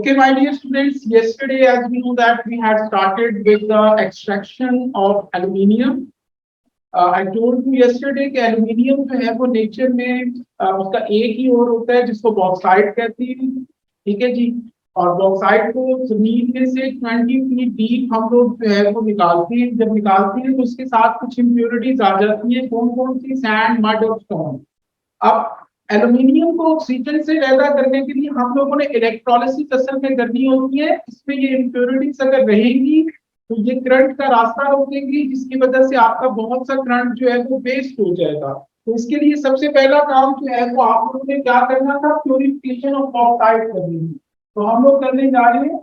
Okay, my dear students, yesterday, as we know that we had started with the extraction of aluminium. I told you yesterday कि aluminium जो है वो nature में उसका एक ही और होता है जिसको बॉक्साइट कहते हैं, ठीक है जी। और बॉक्साइट को जमीन में से 20 फीट डीप हम लोग जो है वो निकालते हैं। जब निकालते हैं तो उसके साथ कुछ इम्प्योरिटीज आ जाती हैं। कौन कौन सी? सैंड, मड और स्टोन। अब एल्यूमिनियम को ऑक्सीजन से पैदा करने के लिए हम लोगों ने इलेक्ट्रोलिसिस असल में करनी होती है। इसमें ये इम्प्योरिटीज अगर रहेंगी तो ये करंट का रास्ता रोकेंगी, जिसकी वजह से आपका बहुत सा करंट जो है वो वेस्ट हो जाएगा। तो इसके लिए सबसे पहला काम जो है वो आप लोगों ने क्या करना था? प्यूरिफिकेशन ऑफ बॉक्साइट करनी है। तो हम लोग करने जा रहे हैं।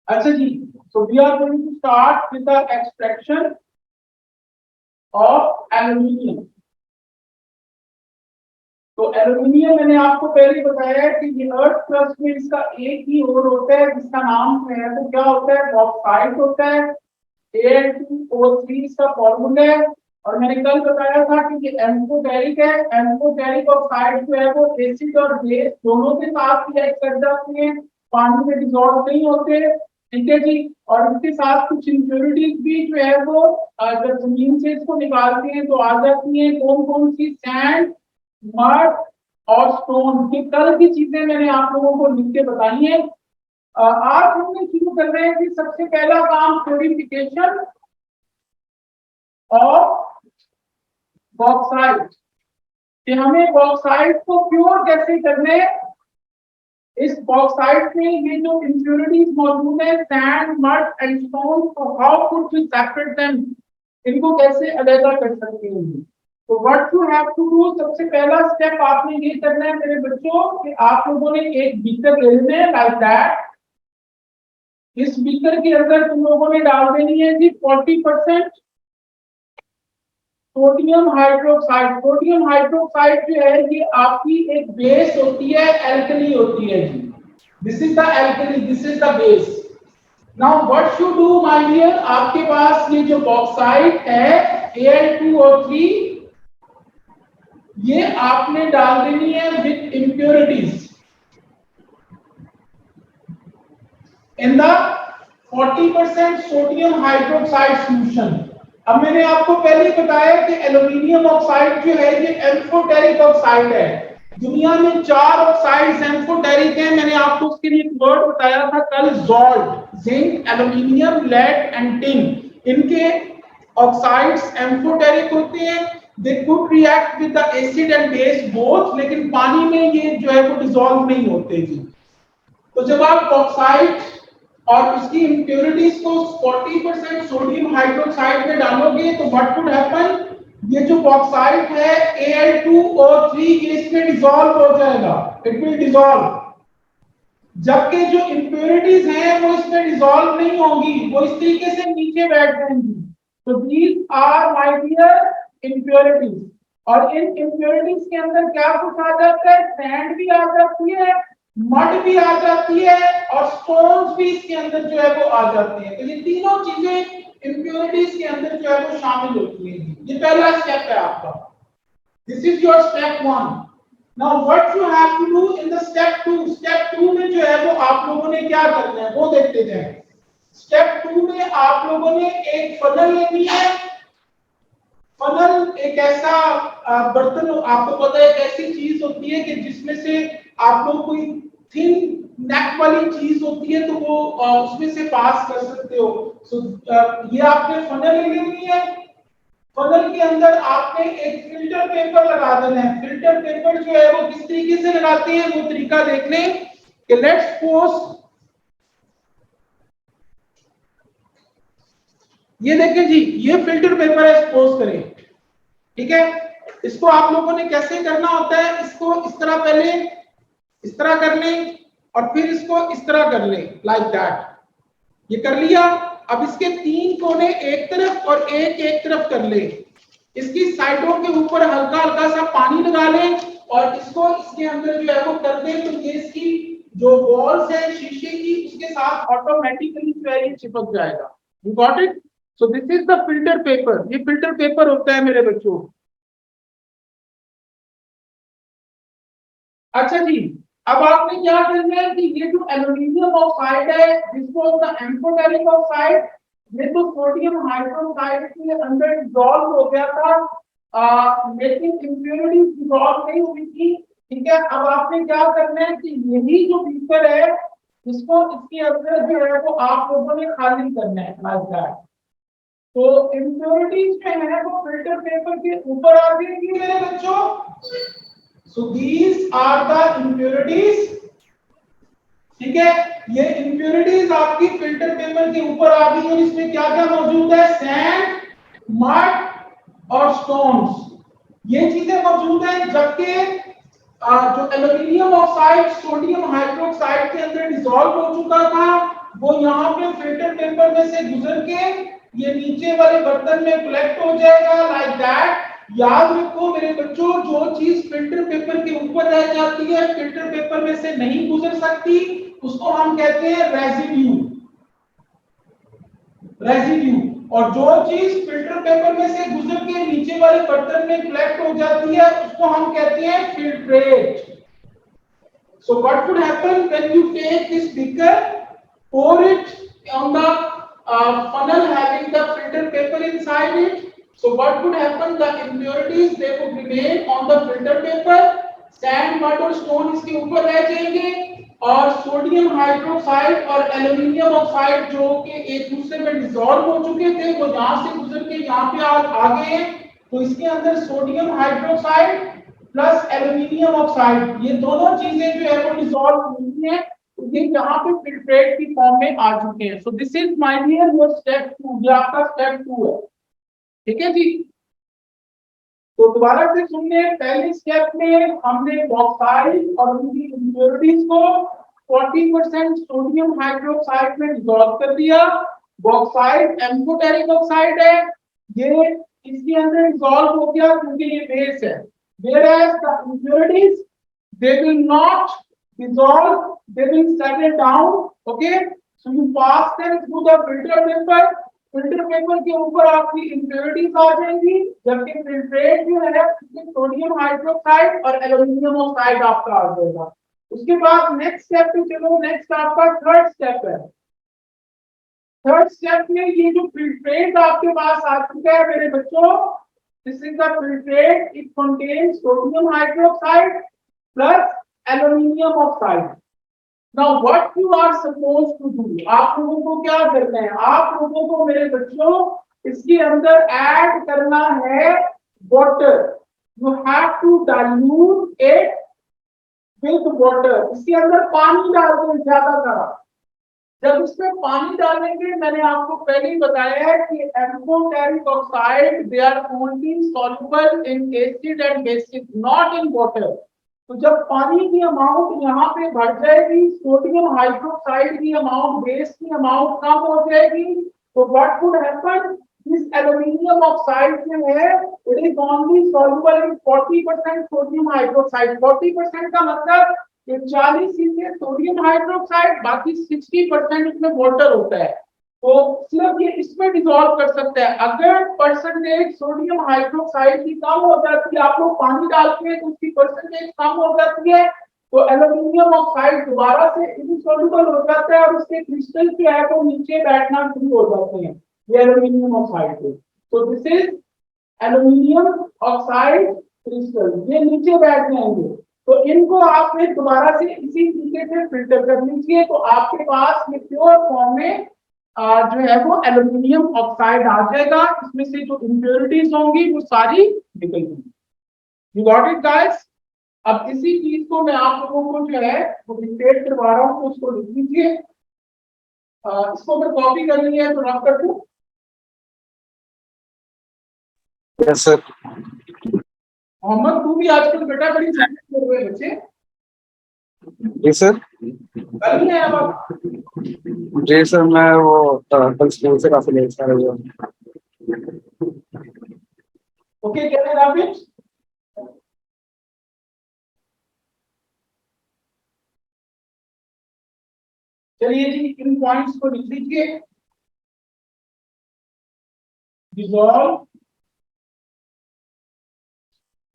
अच्छा जी, so we are going to start with the extraction of aluminium. तो एल्यूमिनियम मैंने आपको पहले बताया है कि ये अर्थ क्रस्ट में इसका एक ही और होता है जिसका नाम है तो क्या होता है? बॉक्साइट होता है। Al2O3 इसका फॉर्मूला है। और मैंने कल बताया था कि ये एम्फोटेरिक है। एम्फोटेरिक ऑक्साइड जो है वो एसिड और बेस दोनों के साथ रिएक्ट कर जाते हैं, पानी में डिसॉल्व नहीं होते, ठीक है जी। और इसके साथ कुछ इम्प्योरिटीज भी जो है वो जब जमीन से इसको निकालते हैं तो आ जाती हैं। कौन कौन सी? सैंड, मड और स्टोन। ये कल की चीजें मैंने आप लोगों को लिख के बताई है। आज हमने शुरू कर रहे हैं कि सबसे पहला काम प्यूरिफिकेशन ऑफ बॉक्साइट, कि हमें बॉक्साइट को प्योर कैसे करने। इस बॉक्साइट में ये जो इम्प्योरिटीज मौजूद है, सैंड, मड एंड स्टोन, तो how could we separate them, इनको कैसे अलग कर सकते हैं। तो what you have to do, सबसे पहला स्टेप आपने ये करना है मेरे बच्चों कि आप लोगों ने एक बीकर ले लेना है लाइक दैट। इस बीकर के अंदर तुम लोगों ने डाल देनी है जी 40% सोडियम हाइड्रोक्साइड। सोडियम हाइड्रोक्साइड जो है ये आपकी एक बेस होती है, एल्कली होती है जी। This is the alkali, this is the base. Now what you do my dear, आपके पास ये जो बॉक्साइट है Al2O3, ये आपने डाल देनी है with impurities in the 40% sodium hydroxide solution. अब मैंने आपको पहले ही बताया कि एल्यूमिनियम ऑक्साइड जो है ये एम्फोटेरिक ऑक्साइड है। दुनिया में 4 ऑक्साइड्स एम्फोटेरिक हैं। मैंने आपको उसके लिए एक वर्ड बताया था कल, ज़ोल्ट, zinc, aluminium, lead and tin. इनके ऑक्साइड्स एम्फोटेरिक होते हैं। They could react with the acid and base both, लेकिन पानी में ये जो है वो डिसॉल्व नहीं होते जी। तो जब आप ऑक्साइड और उसकी इम्प्योरिटीज को 40% सोडियम हाइड्रोक्साइड में डालोगे तो व्हाट वुड हैपन, ये जो बॉक्साइट है Al2O3 ये इसमें डिसॉल्व हो जाएगा, इट विल डिसॉल्व। जबकि जो इम्प्योरिटीज हैं वो इसमें डिसॉल्व नहीं होंगी, वो इस तरीके से नीचे बैठ जाएंगी। तो these are my dear impurities. और इन इम्प्योरिटीज के अंदर क्या कुछ आ जाता है? सैंड भी आ जाती है, मड भी आ जाती है और स्टोन्स भी इसके अंदर जो है वो आ जाते हैं। तो ये तीनों चीजें इम्प्योरिटीज के अंदर जो है वो शामिल होती हैं। ये पहला स्टेप है आपका। This is your step 1। Now what you have to do in the step 2। Step 2 में जो है वो आप लोगों ने क्या करना है वो देखते जाएं। स्टेप 2 में आप लोगों ने एक फनल लेनी है। फनल एक ऐसा बर्तन, आपको पता है एक ऐसी चीज होती है कि जिसमें से आप लोग कोई थिन नेक वाली चीज होती है तो वो उसमें से पास कर सकते हो। सो ये आपने फनल ले लेनी है। फनल के अंदर आपने एक फिल्टर पेपर लगा देना है। फिल्टर पेपर जो है वो किस तरीके से लगाते हैं वो तरीका देख लें कि लेट्स सपोज ये देखें जी, ये फिल्टर पेपर है, सपोज करें, ठीक है। इसको आप लोगों ने कैसे करना होता है, इसको इस तरह पहले इस तरह कर लें और फिर इसको इस तरह कर लें लाइक दैट। ये कर लिया। अब इसके 3 कोने एक तरफ और एक तरफ कर लें। इसकी साइडों के ऊपर हल्का हल्का सा पानी लगा लें और इसको इसके अंदर जो है वो कर दें तो ये इसकी जो वॉल्स है शीशे की उसके साथ ऑटोमेटिकली जो है ये चिपक जाएगा। You got it. So this is the filter paper, ये फिल्टर पेपर होता है मेरे बच्चों। अच्छा जी, अब आपने क्या करना है कि ये जो एल्यूमिनियम ऑक्साइड है, जिसको द एम्फोटेरिक ऑक्साइड, ये तो सोडियम हाइड्रोक्साइड के अंदर डिसॉल्व हो गया था, लेकिन इम्प्योरिटीज डिसॉल्व नहीं हुई थी। ठीक है, अब आपने क्या करना है कि यही जो बीकर है, इसको इसके अंदर जो है वो आप लोगों ने खाली करना है लाइक दैट। तो इम्प्योरिटीज जो है वो फिल्टर पेपर के ऊपर आ जाएगी मेरे बच्चों। So these are the impurities। ठीक है, ये impurities आपकी फिल्टर पेपर के ऊपर आ गई और इसमें क्या क्या मौजूद है, सैंड, मड और स्टोन्स, ये चीजें मौजूद हैं। जबकि जो एल्यूमिनियम ऑक्साइड सोडियम हाइड्रोक्साइड के अंदर डिसॉल्व हो चुका था, वो यहाँ पे फिल्टर पेपर में से गुजर के ये नीचे वाले बर्तन में कलेक्ट हो जाएगा लाइक दैट। याद रखो मेरे बच्चों, जो चीज फिल्टर पेपर के ऊपर रह जाती है, फिल्टर पेपर में से नहीं गुजर सकती, उसको हम कहते हैं रेजिड्यू। रेजिड्यू। और जो चीज फिल्टर पेपर में से गुजर के नीचे वाले बर्तन में कलेक्ट हो जाती है, उसको हम कहते हैं filtrate. So what would happen when you take this beaker, pour it on the funnel having the filter paper inside it? So what would happen? The impurities they would remain on the filter paper. Sand, mud और stone इसके ऊपर रह जाएंगे और sodium hydroxide और aluminium oxide जो कि एक दूसरे में डिसॉल्व हो चुके थे, वो यहाँ से गुजर के यहाँ पे आ गए हैं। तो इसके अंदर sodium hydroxide plus aluminium oxide, ये दोनों चीजें जो है वो डिसॉल्व हुई हैं, ये यहाँ पे फिल्ट्रेट की फॉर्म में आ चुके हैं। So this is my dear your step 2, ये आपका स्टेप 2 है। ठीक है जी, तो दोबारा से सुनिए, पहले स्टेप में हमने बॉक्साइड और उनकी इम्प्योरिटीज को 40% सोडियम हाइड्रोक्साइड में डिसॉल्व कर दिया। बॉक्साइड एम्फोटेरिक ऑक्साइड है, ये इसके अंदर डिसॉल्व हो गया क्योंकि ये बेस है। Whereas the impurities, they will not dissolve, they will settle down. Okay, so you pass them through the filter paper. Filter paper के ऊपर आपकी इम्प्योरिटीज आ जाएंगी, जबकि फिल्ट्रेट जो है उसमें सोडियम हाइड्रोक्साइड और एल्यूमिनियम ऑक्साइड आपका आ जाएगा। उसके बाद नेक्स्ट स्टेप पे चलो, नेक्स्ट आपका थर्ड स्टेप है। थर्ड स्टेप में ये जो फिल्ट्रेट आपके पास आ चुका है मेरे बच्चों, this is the filtrate, it contains sodium hydroxide plus aluminium oxide। Now what you are supposed to do, आप लोगों को क्या करना है, आप लोगों को मेरे बच्चों इसके अंदर ऐड करना है water. You have to dilute it with water। इसके अंदर पानी डाल दो ज्यादा सारा। जब इसमें पानी डालेंगे, मैंने आपको पहले ही बताया है कि amphoteric oxide they are only soluble in acid and basic, not in water. तो जब पानी की अमाउंट यहाँ पे बढ़ जाएगी, सोडियम हाइड्रोक्साइड की अमाउंट, बेस की अमाउंट कम हो जाएगी, तो what would happen, this aluminium oxide जो है it is only soluble in 40% sodium hydroxide. 40% का मतलब 40 सीधे सोडियम हाइड्रोक्साइड, बाकी 60% इसमें वाटर होता है। तो सिर्फ ये इसमें डिसॉल्व कर सकता है। अगर परसेंटेज सोडियम हाइड्रोक्साइड की कम हो जाती है, आप लोग पानी डालते हैं तो उसकी परसेंटेज कम हो जाती है, तो एल्यूमिनियम ऑक्साइड दोबारा से इनसॉल्युबल हो जाता है और उसके क्रिस्टल जो है वो नीचे बैठना शुरू हो जाते हैं, ये एल्यूमिनियम ऑक्साइड के। तो this is aluminium oxide crystal, ये नीचे बैठ जाएंगे। तो इनको आपने दोबारा से इसी तरीके से फिल्टर कर लीजिए, तो आपके पास ये प्योर फॉर्म में जो है वो एल्यूमिनियम ऑक्साइड आ जाएगा। इसमें से जो इम्प्योरिटीज होंगी वो सारी निकल जाएंगी। You got it guys? अब इसी चीज को मैं आप लोगों को जो है वो डिस्प्ले करवा रहा हूँ, तो उसको लिख लीजिए। इसको अगर कॉपी करनी है तो रख कर दूं। Yes sir. मोहम्मद, तू भी आजकल बेटा बड़ी मेहनत कर रहे हैं बच्चे। जी सर। कल ही आया बाबा। जी सर, मैं वो कल स्कूल से काफी लेट आ रही हूँ। Okay, can I rub it? चलिए जी, इन पॉइंट्स को लिख लीजिए। dissolve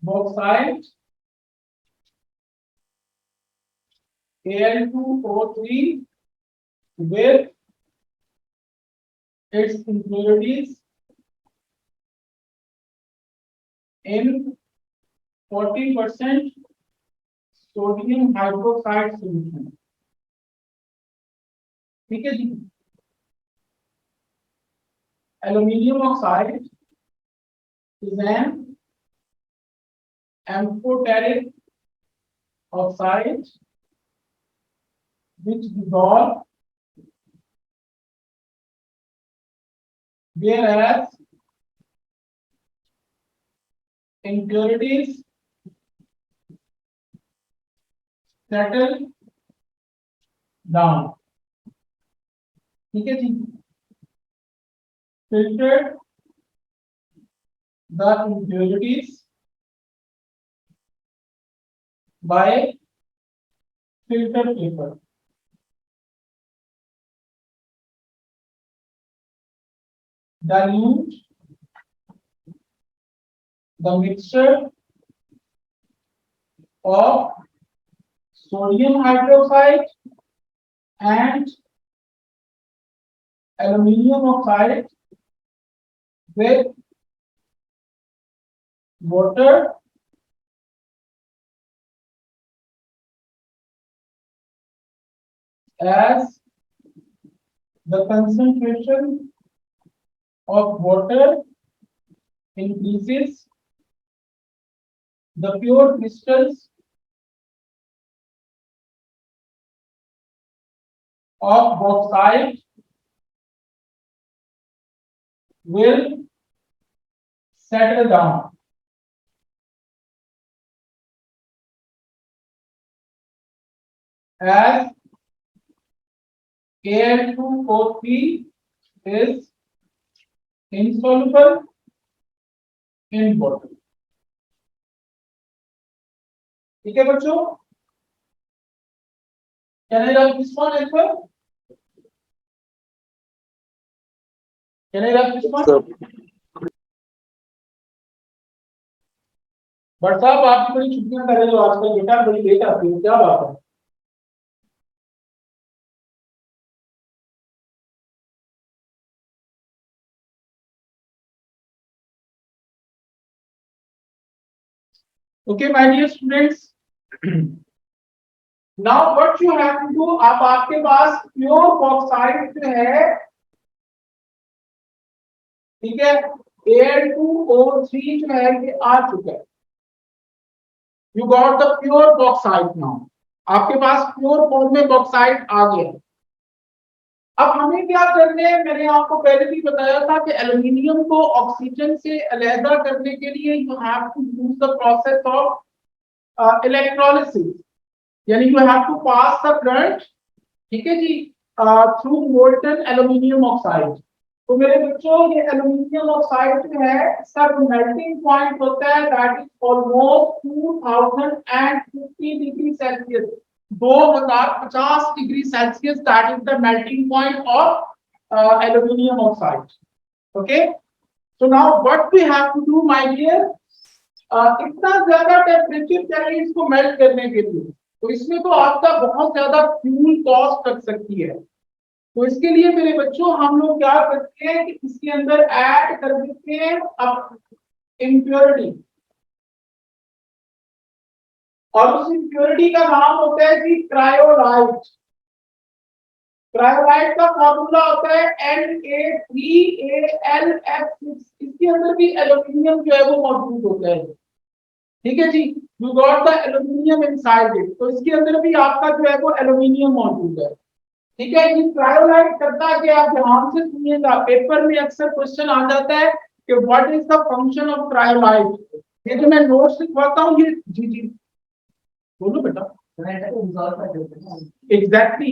bauxite Al2O3 with its impurities in 40% sodium hydroxide solution. ठीक है जी, aluminium oxide is an amphoteric oxide which dissolve, whereas impurities settle down. ठीक है जी, filtered the impurities by filter paper. Dilute the mixture of sodium hydroxide and aluminium oxide with water as the concentration of water increases, the pure crystals of bauxite will settle down. As Al2O3 is insoluble in water. ठीक है बच्चों, can I write this one as well? Can I write this one? So, but साहब आपकी बड़ी छुट्टियां कर रहे हो आजकल, बेटा बड़ी लेट आती हो, क्या बात है? Okay, my dear students. Now what you have to do, अब आपके पास प्योर बॉक्साइट जो है, ठीक है, Al2O3 जो है ये आ चुका है. You got the pure bauxite now. आपके पास प्योर फॉर्म में बॉक्साइट आ गया. अब हमें क्या करना है, मैंने आपको पहले भी बताया था कि एल्युमिनियम को ऑक्सीजन से अलग करने के लिए you have to use the process of electrolysis, यानी you have to pass the current, ठीक है जी, थ्रू मोल्टन एल्युमिनियम ऑक्साइड. तो मेरे बच्चों ये एल्युमिनियम ऑक्साइड जो है इसका मेल्टिंग पॉइंट होता है that is almost 2050 degree Celsius, 2050 degree Celsius, that is the melting point of aluminium oxide. Okay, so now what we have to do my dear, इतना ज्यादा टेम्परेचर चाहिए इसको मेल्ट करने के लिए, तो इसमें तो आपका बहुत ज्यादा फ्यूल कॉस्ट लग सकती है. तो इसके लिए मेरे बच्चों हम लोग क्या करते हैं कि इसके अंदर ऐड कर देते हैं अब इम्प्योरिटी, और उस इम्प्योरिटी का नाम होता है कि क्रायोलाइट. क्रायोलाइट का फॉर्मूला होता है Na3Al F6. इसके अंदर भी एल्युमिनियम जो है वो मौजूद होता है. ठीक है जी, you got the aluminium inside it, तो इसके अंदर भी आपका जो है वो एल्युमिनियम मौजूद है. ठीक है, ये क्रायोलाइट करता है कि आप ध्यान से सुनिएगा, पेपर में अक्सर क्वेश्चन आ जाता है कि what is the function of cryolite. ये जो मैं नोट्स लिखवाता हूँ ये, जी जी बोलो बेटा. एग्जैक्टली,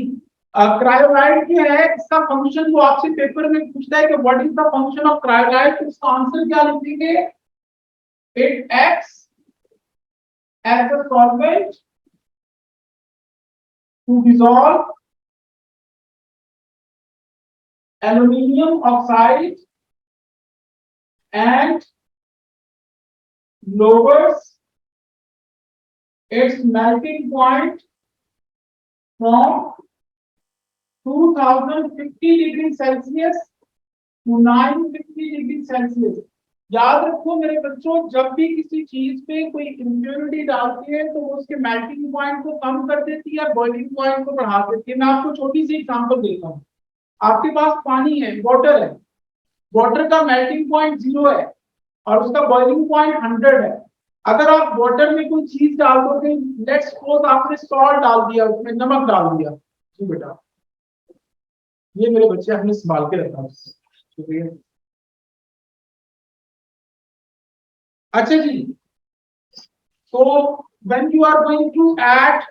क्रायोलाइट जो है इसका फंक्शन, वो आपसे पेपर में पूछता है कि what is the function of cryolite, इसका आंसर क्या लिखेंगे, it acts as a solvent to dissolve aluminium oxide and lowers its melting point from 2050 degree Celsius to 950 degree Celsius. याद रखो मेरे बच्चों, जब भी किसी चीज पे कोई इम्प्योरिटी डालती है तो वो उसके मेल्टिंग पॉइंट को कम कर देती है, बॉइलिंग पॉइंट को बढ़ा देती है। मैं आपको छोटी सी एग्जांपल देता हूँ। आपके पास पानी है, वाटर है, वाटर का मेल्टिंग पॉइंट 0 है और उसका बॉइलिंग पॉइंट 100 है। अगर आप वाटर में कोई चीज डाल दोगे, लेट्स सपोज आपने सॉल्ट डाल दिया, उसमें नमक डाल दिया, जी बेटा, ये मेरे बच्चे हमने संभाल के रखा, शुक्रिया। अच्छा जी, so when you are going to add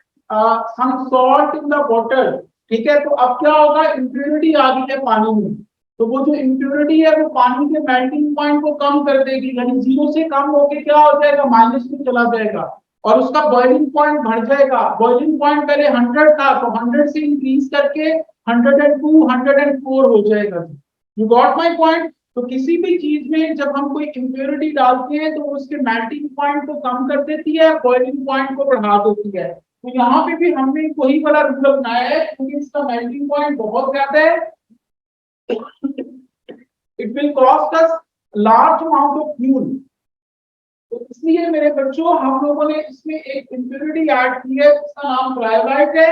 some salt in the water, ठीक है, तो अब क्या होगा, इम्प्योरिटी आ गई है पानी में, तो वो जो इम्प्योरिटी है वो पानी के मेल्टिंग पॉइंट को कम कर देगी, यानी 0 से कम होके क्या हो जाएगा, माइनस में चला जाएगा और उसका बॉइलिंग पॉइंट बढ़ जाएगा। बॉइलिंग पॉइंट पहले 100 था, तो 100 से इंक्रीज करके 102, 104 हो जाएगा। You got my point? तो किसी भी चीज में जब हम कोई इम्प्योरिटी डालते हैं तो उसके मेल्टिंग पॉइंट को कम कर देती है, बॉइलिंग पॉइंट को बढ़ा देती है। तो यहाँ पे भी हमने वही वाला रूल अपनाया है, क्योंकि इसका मेल्टिंग पॉइंट बहुत ज्यादा है, it will cost us large amount of fuel. तो इसलिए मेरे बच्चों हम लोगों ने इसमें एक इम्प्योरिटी ऐड की है जिसका नाम क्रायोलाइट है।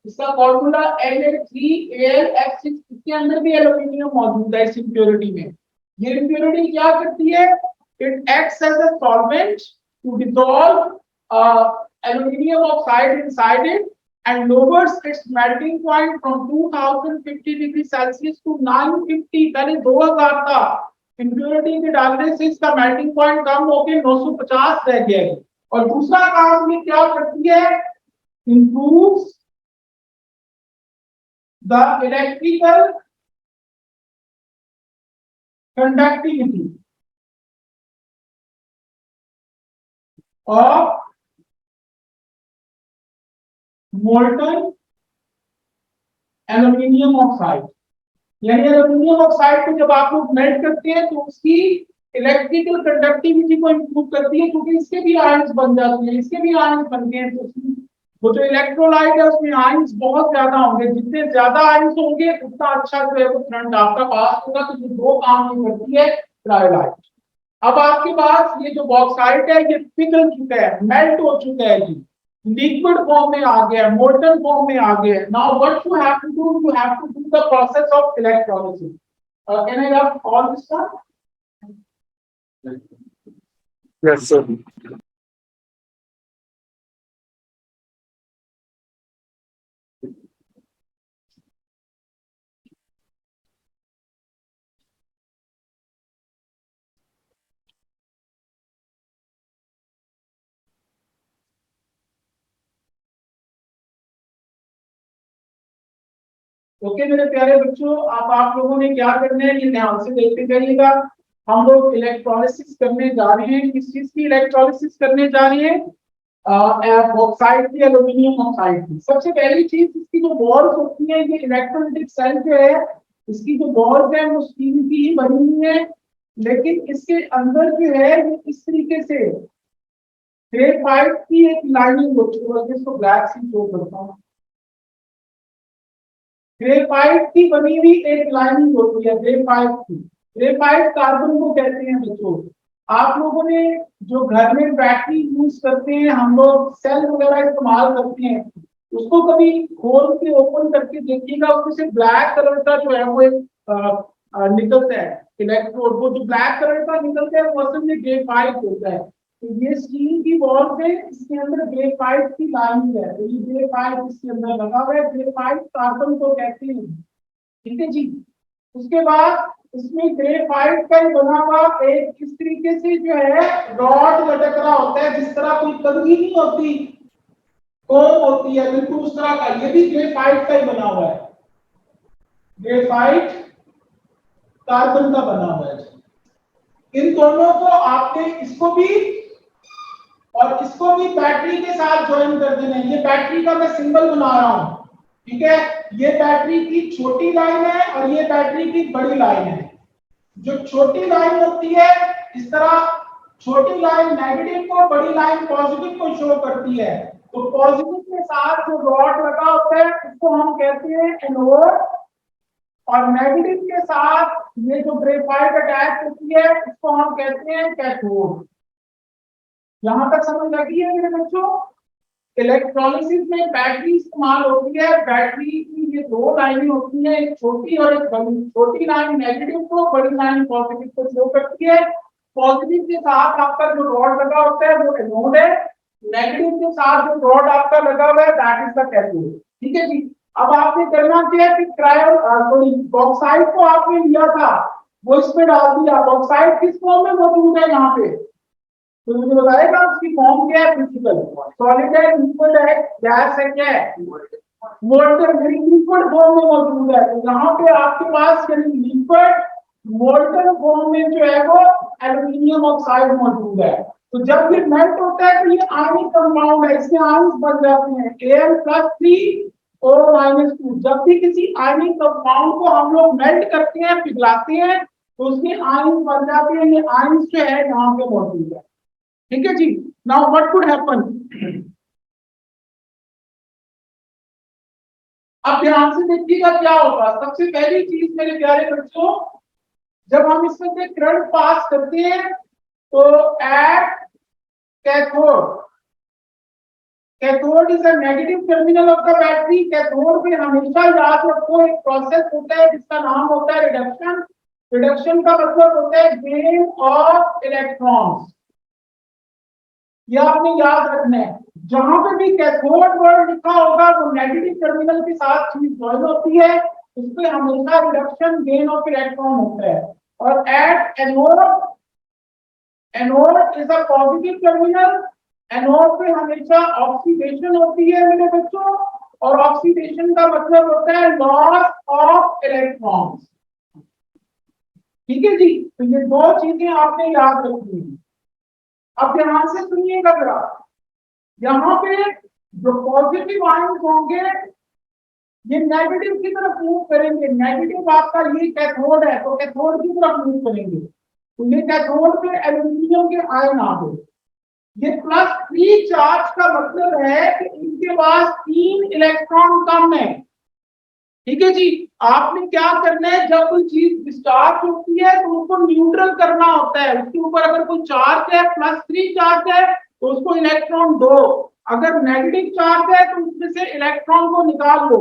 इसका फॉर्मूला Na3Al(F6), इसके अंदर भी एल्यूमिनियम मौजूद है इस इम्प्योरिटी में। ये इम्प्योरिटी क्या करती है, it acts as a solvent to dissolve aluminum oxide inside it and lowers its melting point from 2050 degree Celsius to 950, यानी 2000 का इम्प्योरिटी के डालने से इसका मेल्टिंग पॉइंट कम होकर 950 रह गया है। और दूसरा काम ये क्या करती है, improves the electrical conductivity of molten aluminium oxide. यानी एल्यूमिनियम ऑक्साइड को जब आप लोग मेल्ट करते हैं तो उसकी इलेक्ट्रिकल कंडक्टिविटी को इंप्रूव करती है, क्योंकि इसके भी आयंस बन जाते हैं, इसके भी आयंस बनते हैं, तो वो जो इलेक्ट्रोलाइट है उसमें आयंस बहुत ज्यादा होंगे, जितने ज्यादा आयंस होंगे उतना अच्छा जो है वो करंट आपका पास होगा। तो ये दो काम नहीं करती है क्रायोलाइट। अब आपके पास ये जो बॉक्साइट है ये पिघल चुका है, मेल्ट हो चुका है जी, लिक्विड फॉर्म में आ गया, मोल्टन फॉर्म में आ गया। Now what you have to do, you have to do the process of electrolysis. Can I have all this one? Yes sir. Okay मेरे प्यारे बच्चों, अब आप लोगों ने क्या करना है ये ध्यान से देखते जाइएगा। हम लोग इलेक्ट्रोलिसिस करने जा रहे हैं। किस चीज की इलेक्ट्रोलिसिस करने जा रहे हैं? बॉक्साइट की, एल्यूमिनियम ऑक्साइड की। सबसे पहली चीज, इसकी जो बॉल्स होती है, ये इलेक्ट्रोलाइटिक सेल जो है इसकी जो बॉल्स है वो स्टील की ही बनी हुई है, लेकिन इसके अंदर जो है ये इस तरीके से ग्रेफाइट की एक लाइनिंग होती है, जिसको ब्लैक से शो करता हूँ। ग्रेफाइट की बनी हुई एक लाइनिंग होती है ग्रेफाइट की। ग्रेफाइट कार्बन को कहते हैं बच्चों। आप लोगों ने जो घर में बैटरी यूज करते हैं, हम लोग सेल वगैरह इस्तेमाल करते हैं, उसको कभी खोल के ओपन करके देखिएगा, उसमें से ब्लैक कलर का जो है वो एक निकलता है इलेक्ट्रोड। वो जो ब्लैक कलर का निकलता है वो असल में ग्रेफाइट होता है। तो ये स्टील की बॉल पे इसके अंदर ग्रेफाइट की लाइनिंग है, तो ये ग्रेफाइट इसके अंदर लगा हुआ है। ग्रेफाइट कार्बन को कहते हैं, ठीक है जी। उसके बाद इसमें ग्रेफाइट का बना हुआ एक इस तरीके से जो है रॉड लटक रहा होता है, जिस तरह कोई कंघी नहीं होती, कोम होती है, बिल्कुल उस तरह का ये भी ग्रेफाइट का ही बना हुआ है। ग्रेफाइट कार्बन का बना हुआ है। इन दोनों को आपने इसको भी और इसको भी बैटरी के साथ ज्वाइन कर देना है। ये बैटरी का मैं सिंबल बना रहा हूं, ठीक है। ये बैटरी की छोटी लाइन है और ये बैटरी की बड़ी लाइन है। जो छोटी लाइन होती है इस तरह छोटी लाइन नेगेटिव को, बड़ी लाइन पॉजिटिव को शो करती है। तो पॉजिटिव के साथ जो रॉड लगा होता है उसको हम कहते हैं एनोड, और नेगेटिव के साथ ये जो ग्रेफाइट अटैच होती है इसको हम कहते हैं कैथोड। यहां तक समझ लगी है मेरे बच्चों? इलेक्ट्रोलिसिस में बैटरी इस्तेमाल होती है। बैटरी की ये दो लाइनें होती हैं, एक छोटी और एक बड़ी। छोटी लाइन नेगेटिव को, बड़ी लाइन पॉजिटिव को शो करती है। पॉजिटिव के साथ आपका जो रॉड लगा होता है वो एनोड है, नेगेटिव के साथ जो रॉड आपका लगा हुआ है दैट इज द कैथोड। ठीक है जी। अब आपने करना क्या है कि बॉक्साइड को आपने लिया था, वो इसमें डाल दिया। बॉक्साइड किस फॉर्म में मौजूद है यहाँ पे? तो मुझे बताएगा उसकी फॉर्म क्या है? प्रिंसिपल सॉलिड है, लिक्विड है, गैस है, क्या है? मोल्टन, लिक्विड फॉर्म में मौजूद है। तो यहाँ पे आपके पास लिक्विड मोल्टन फॉर्म में जो है वो एल्यूमिनियम ऑक्साइड मौजूद है। तो जब ये मेल्ट होता है तो ये आयनिक कंपाउंड है, इसके आयंस बन जाते हैं Al+3O-2। जब भी किसी आयनिक कंपाउंड को हम लोग मेल्ट करते हैं, पिघलाते हैं, तो उसके आयंस बन जाते हैं। ये आयंस जो है यहाँ पे मौजूद है। ठीक है जी। Now what could happen? अब ध्यान से देखिएगा क्या होगा। सबसे पहली चीज मेरे प्यारे बच्चों, जब हम इसमें से करंट पास करते हैं तो at cathode, cathode is a negative terminal of the battery. Cathode पे हमेशा याद रखो एक प्रोसेस होता है जिसका नाम होता है रिडक्शन। रिडक्शन का मतलब होता है गेन ऑफ इलेक्ट्रॉन्स। ये आपने याद रखना है। जहां पे भी कैथोड वर्ड लिखा होगा वो नेगेटिव टर्मिनल के साथ चीज ज्वाइन होती है, उस पे हमेशा रिडक्शन गेन ऑफ इलेक्ट्रॉन होता है। और at anode, anode is a positive terminal. Anode पे हमेशा ऑक्सीडेशन होती है मेरे बच्चों, और ऑक्सीडेशन का मतलब होता है लॉस ऑफ इलेक्ट्रॉन्स। ठीक है जी। तो ये दो चीजें आपने याद रखनी है। अब ध्यान से सुनिएगा जरा, यहाँ पे जो पॉजिटिव आयंस होंगे ये नेगेटिव की तरफ मूव करेंगे। नेगेटिव आपका ये कैथोड है तो कैथोड की तरफ मूव करेंगे। तो ये कैथोड पे एल्यूमिनियम के आयन आ गए। ये +3 चार्ज का मतलब है कि इनके पास 3 इलेक्ट्रॉन कम है। ठीक है जी। आपने क्या करना है, जब कोई चीज डिस्चार्ज होती है तो उसको न्यूट्रल करना होता है। उसके ऊपर अगर कोई चार्ज है, +3 चार्ज है, तो उसको इलेक्ट्रॉन दो। अगर नेगेटिव चार्ज है तो उसमें से इलेक्ट्रॉन को निकाल लो।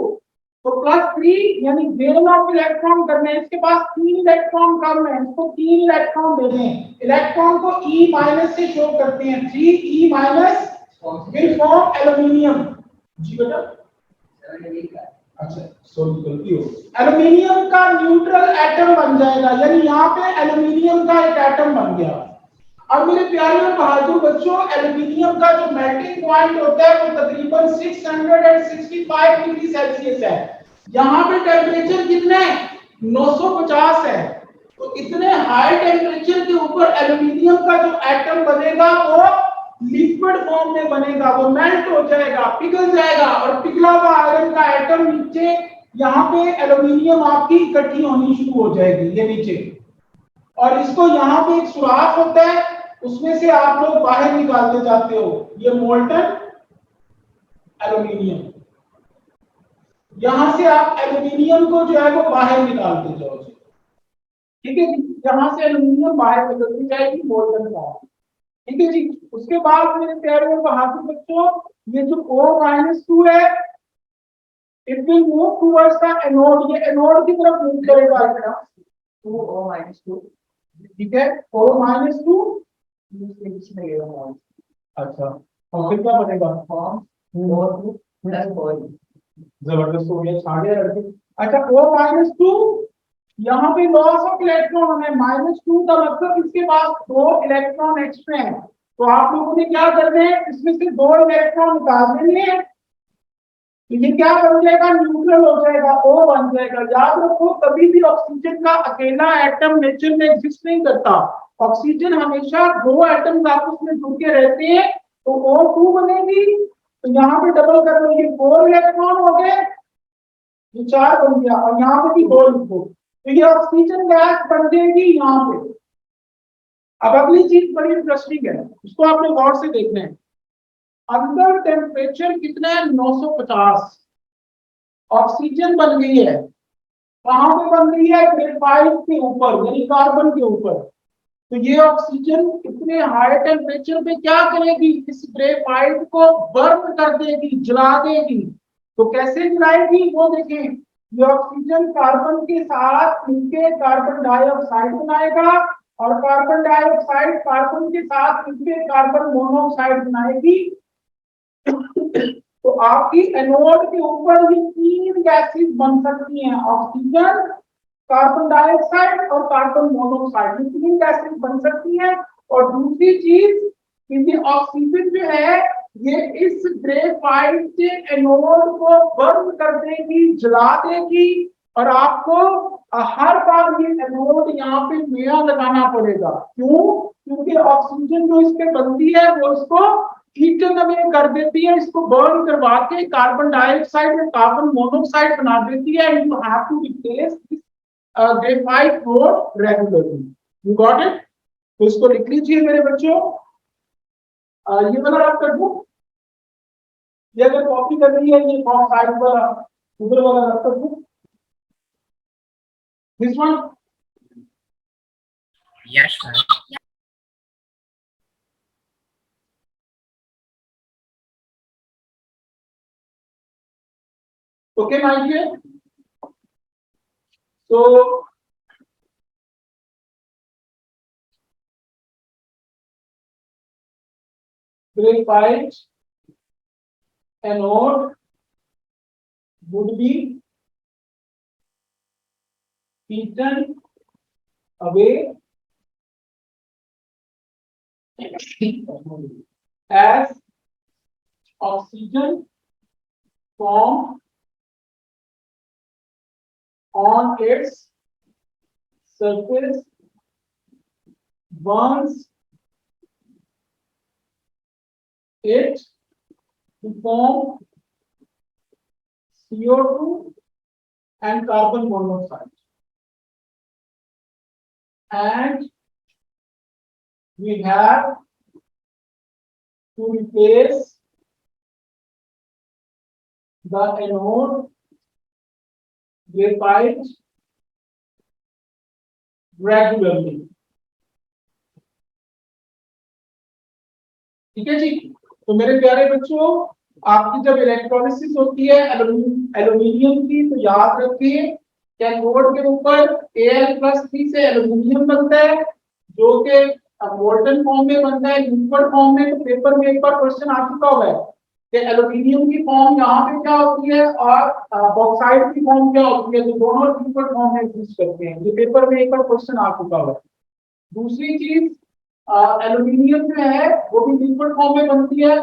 तो +3 यानी गेन ऑफ इलेक्ट्रॉन करने, इसके पास 3 इलेक्ट्रॉन कम है, इसको 3 इलेक्ट्रॉन दे दें। इलेक्ट्रॉन को E- से शो करते हैं, 3E- विल फॉर्म एल्यूमिनियम। जी बेटा, अच्छा सॉरी गलती हो। एल्यूमिनियम का न्यूट्रल एटम बन जाएगा, यानी यहाँ पे एल्यूमिनियम का एक एटम बन गया। अब मेरे प्यारे और बहादुर बच्चों, एल्यूमिनियम का जो मेल्टिंग पॉइंट होता है वो तकरीबन 665 डिग्री सेल्सियस है। यहाँ पे टेम्परेचर कितना है? 950 है। तो इतने हाई टेम्परेचर के ऊपर एल्यूमिनियम का जो एटम बनेगा वो लिक्विड फॉर्म में बनेगा, वो मेल्ट हो जाएगा, पिघल जाएगा, और पिघला हुआ आयरन का एटम नीचे, यहाँ पे एल्यूमिनियम आपकी इकट्ठी होनी शुरू हो जाएगी ये नीचे। और इसको यहाँ पे एक सुराख होता है, उसमें से आप लोग बाहर निकालते जाते हो ये मोल्टन एल्यूमिनियम। यहां से आप एल्यूमिनियम को जो है वो बाहर निकालते जाओ। ठीक है जी। यहां से एल्यूमिनियम बाहर निकलती जाएगी मोल्टन का। ठीक है जी। उसके बाद मेरे प्यारे और बहादुर बच्चों, ये जो O-2 है, it will move towards the anode. ये एनोड की तरफ मूव करेगा। 2O-2, ठीक है। O-2, अच्छा, और फिर क्या बनेगा? जबरदस्त हो गया, छा गया लड़के। अच्छा, O-2 यहाँ पे लॉस ऑफ इलेक्ट्रॉन है। -2 का मतलब इसके पास 2 इलेक्ट्रॉन एक्स्ट्रा है। तो आप लोगों ने क्या करना है, इसमें से 2 इलेक्ट्रॉन निकाल देंगे, तो ये क्या बन जाएगा? न्यूट्रल हो जाएगा, O बन जाएगा। याद रखो, कभी भी ऑक्सीजन का अकेला एटम नेचर में एग्जिस्ट नहीं करता। ऑक्सीजन हमेशा 2 एटम्स आपस में जुड़ के रहते हैं, तो O2 बनेगी। तो यहाँ पे डबल कर लो, ये 4 इलेक्ट्रॉन हो गए, ये 4 बन गया, और यहाँ पे भी 2 लिखो, तो ये ऑक्सीजन गैस बन जाएगी यहाँ पे। अब अगली चीज बड़ी इंटरेस्टिंग है, उसको आपने गौर से देखना है। अंदर टेम्परेचर कितना है, 950। ऑक्सीजन बन गई है, कहां पे बन गई है, ग्रेफाइट के ऊपर यानी कार्बन के ऊपर। तो ये ऑक्सीजन इतने हाई टेम्परेचर पे क्या करेगी, इस ग्रेफाइट को बर्न कर देगी, जला देगी। तो कैसे जलाएगी वो देखें, ये ऑक्सीजन कार्बन के साथ मिलकर कार्बन डाइऑक्साइड बनाएगा, और कार्बन डाइऑक्साइड कार्बन के साथ मिलकर कार्बन मोनोऑक्साइड बनाएगी। तो आपकी एनोड के ऊपर ये तीन गैसेस बन सकती हैं, ऑक्सीजन, कार्बन डाइऑक्साइड और कार्बन मोनोऑक्साइड, ये तीन गैसेस बन सकती हैं। और दूसरी चीज कि ये ऑक्सीजन जो है ये इस ग्रेफाइट के एनोड को बर्न कर देगी, जला देगी, और आपको हर बार ये एनोड यहाँ पे नया लगाना पड़ेगा। क्यों? क्योंकि ऑक्सीजन जो इस पे बनती है वो इसको ईटन अवे कर देती है, इसको बर्न करवा के कार्बन डाइऑक्साइड और कार्बन मोनोऑक्साइड बना देती है। You have to replace this graphite rod regularly. You got it? तो इसको लिख लीजिए मेरे बच्चों। ये वाला आप कर दो, ये अगर कॉपी कर रही है ये साइड वाला ऊपर वाला रख कर दो, this one. Yes, sir. Okay, my dear. So graphite anode would be eaten away as oxygen formed on its surface burns it to form CO2 and carbon monoxide. And we have to replace the anode graphite regularly. ठीक है जी। तो मेरे प्यारे बच्चों, आपकी जब electrolysis होती है एल्यूमिनियम की, तो याद रखिए कैथोड के ऊपर Al+3 से एल्यूमिनियम बनता है, जो कि मोल्टन फॉर्म में बनता है, लिक्विड फॉर्म में। तो पेपर में एक बार क्वेश्चन आ चुका हुआ है कि एल्यूमिनियम की फॉर्म यहाँ पे क्या होती है और बॉक्साइड की फॉर्म क्या होती है, तो दोनों लिक्विड फॉर्म में एग्जिस्ट करते हैं। ये पेपर में एक बार क्वेश्चन आ चुका हुआ है। दूसरी चीज, एल्यूमिनियम जो है वो भी लिक्विड फॉर्म में बनती है।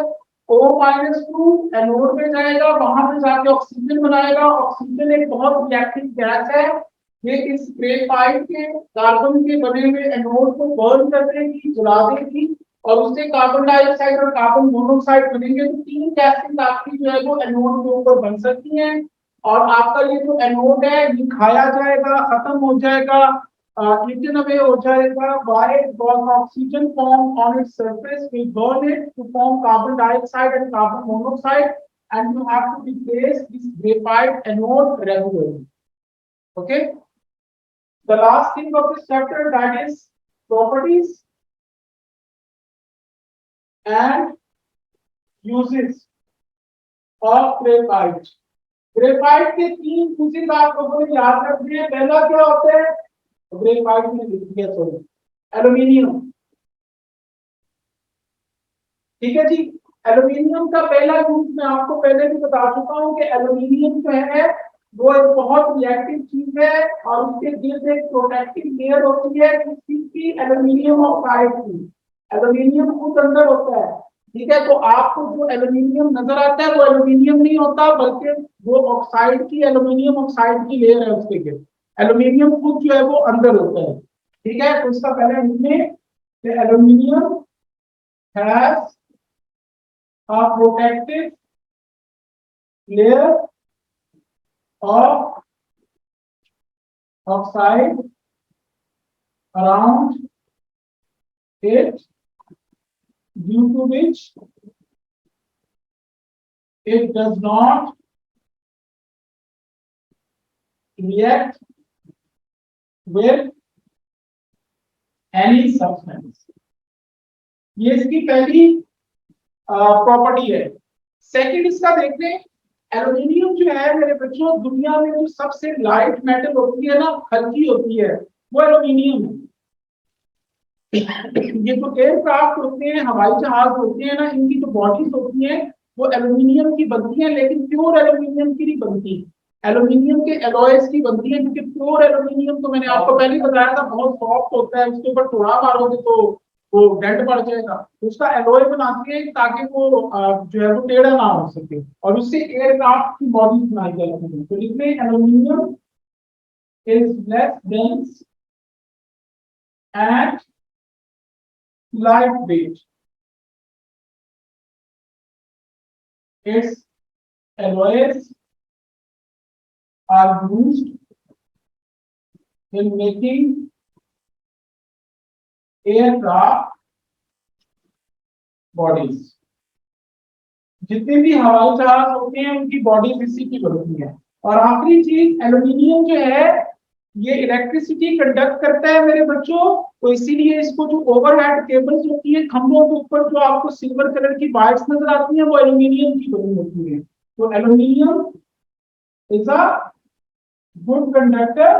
O-2 एनोड में जाएगा, वहां पे जाके ऑक्सीजन बनाएगा। ऑक्सीजन एक बहुत रिएक्टिव गैस है, ये इस ग्रेफाइट के कार्बन के बने हुए एनोड को बर्न कर देगी, जला देगी, और उससे कार्बन डाइऑक्साइड और कार्बन मोनोऑक्साइड बनेंगे। तो तीन गैसेस आपकी जो है वो एनोड के ऊपर बन सकती हैं, और आपका ये जो एनोड है ये खाया जाएगा, खत्म हो जाएगा, eaten away हो जाएगा। Why? Because oxygen formed on its surface will burn it to form carbon dioxide and carbon monoxide, and you have to replace this graphite anode regularly. Okay. The last thing of this chapter, that is properties and uses of graphite. Graphite के तीन uses आप लोगों ने याद रखने हैं। पहला क्या होता है, ग्रेफाइट में लिख दिया, सॉरी, एल्यूमिनियम। ठीक है जी। एल्यूमिनियम का पहला यूज मैं आपको पहले भी बता चुका हूं कि एल्यूमिनियम जो है वो एक बहुत रिएक्टिव चीज है, और उसके गिर्द एक प्रोटेक्टिव लेयर होती है किसी एल्यूमिनियम ऑक्साइड की। एल्यूमिनियम खुद अंदर होता है। ठीक है, तो आपको जो एल्यूमिनियम नजर आता है वो एल्यूमिनियम नहीं होता, बल्कि वो ऑक्साइड की, एल्यूमिनियम ऑक्साइड की लेयर है उसके गिर्द। एल्यूमिनियम खुद जो है वो अंदर होता है। ठीक है, तो इसका पहले लिखने, aluminium has a protective layer of oxide around it due to which it does not react with any substance. ये इसकी पहली प्रॉपर्टी है। सेकंड इसका देखते हैं, एल्यूमिनियम जो है मेरे बच्चों दुनिया में जो सबसे लाइट मेटल होती है ना, हल्की होती है, वो एल्यूमिनियम है। ये जो एयरक्राफ्ट होते हैं, हवाई जहाज होते हैं ना, इनकी जो बॉडीज होती हैं वो एल्यूमिनियम की बनती है, लेकिन प्योर एल्यूमिनियम की नहीं बनती, एल्यूमिनियम के एलॉयज की बनती है। क्योंकि प्योर एल्यूमिनियम तो मैंने आपको पहले बताया था बहुत सॉफ्ट होता है, उसके ऊपर थोड़ा मारोगे तो वो डेंट पड़ जाएगा। उसका एलॉय बनाते हैं ताकि वो जो है वो टेढ़ा ना हो सके, और उससे एयरक्राफ्ट की बॉडी बनाई जाती है। तो इसमें aluminium is less dense and lightweight. Its alloys are used in making aircraft bodies. जितने भी हवाई जहाज होते हैं उनकी बॉडीज इसी की बनती है। और आखिरी चीज, एल्यूमिनियम जो है ये इलेक्ट्रिसिटी कंडक्ट करता है मेरे बच्चों, तो इसीलिए इसको जो ओवरहेड केबल्स होती है खंभों के ऊपर जो आपको सिल्वर कलर की वायर्स नजर आती हैं वो एल्यूमिनियम की बनी होती है। तो aluminium is a good conductor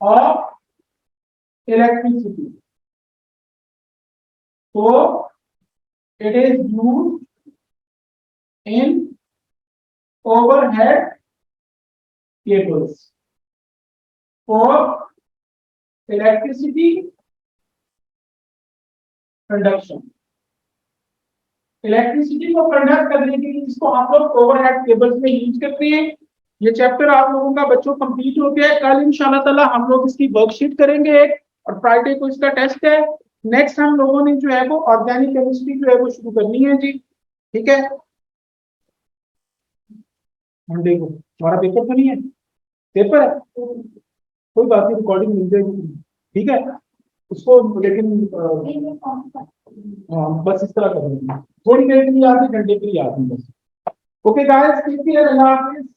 of electricity, तो it is used in overhead cables for electricity conduction. Electricity को कंडक्ट करने के लिए इसको आप लोग ओवरहेड केबल्स में यूज करते हैं। ये चैप्टर आप लोगों का बच्चों कंप्लीट हो गया है। कल इंशाल्लाह ताला हम लोग इसकी वर्कशीट करेंगे और फ्राइडे को इसका टेस्ट है। नेक्स्ट हम लोगों ने जो है वो ऑर्गेनिक केमिस्ट्री जो है वो शुरू करनी है जी, ठीक है। मंडे को हमारा पेपर तो नहीं है, पेपर है, कोई बात नहीं, रिकॉर्डिंग मिल जाएगी, ठीक है। उसको लेकिन बस इस तरह करेंगे, थोड़ी देर के लिए आते, घंटे के लिए आते हैं बस। ओके गाइस, टेक केयर, अल्लाह हाफिज।